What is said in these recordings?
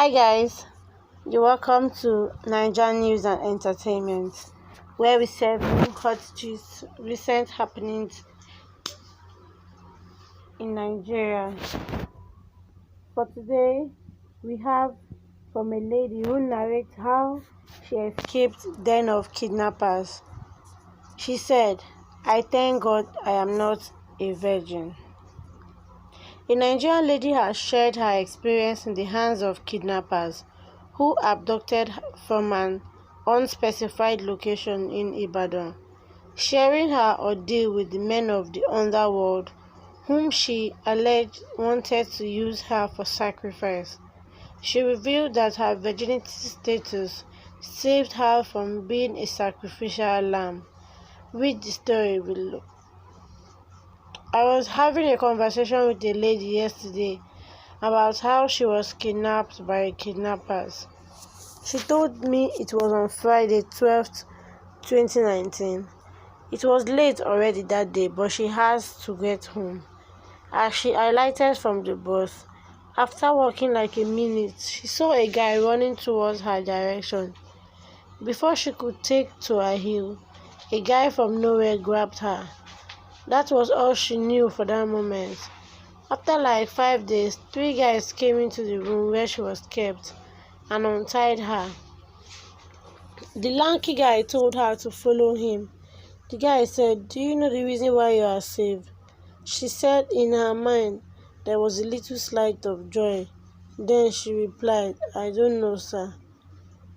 Hi guys, you're welcome to Niger News and Entertainment, where we serve you hot gist, recent happenings in Nigeria. For today, we have from a lady who narrates how she escaped den of kidnappers. She said, "I thank God I am not a virgin." A Nigerian lady has shared her experience in the hands of kidnappers who abducted her from an unspecified location in Ibadan, sharing her ordeal with the men of the underworld whom she alleged wanted to use her for sacrifice. She revealed that her virginity status saved her from being a sacrificial lamb. Read the story below. I was having a conversation with a lady yesterday about how she was kidnapped by kidnappers. She told me it was on Friday 12th, 2019. It was late already that day, but she has to get home. As she alighted from the bus, after walking like a minute, she saw a guy running towards her direction. Before she could take to her heel, a guy from nowhere grabbed her. That was all she knew for that moment. After like 5 days, 3 guys came into the room where she was kept and untied her. The lanky guy told her to follow him. The guy said, "Do you know the reason why you are saved?" She said in her mind there was a little slight of joy. Then she replied, "I don't know, sir."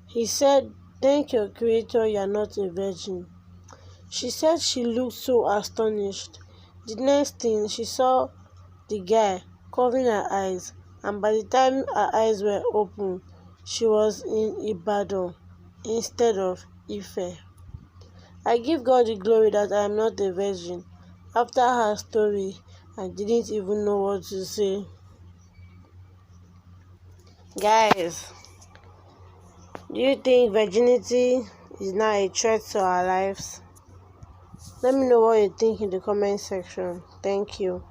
He said, "Thank your creator you are not a virgin." She said she looked so astonished. The next thing, she saw the guy covering her eyes, and by the time her eyes were open, she was in Ibadan instead of Ife. I give God the glory that I am not a virgin. After her story, I didn't even know what to say. Guys, do you think virginity is now a threat to our lives? Let me know what you think in the comment section. Thank you.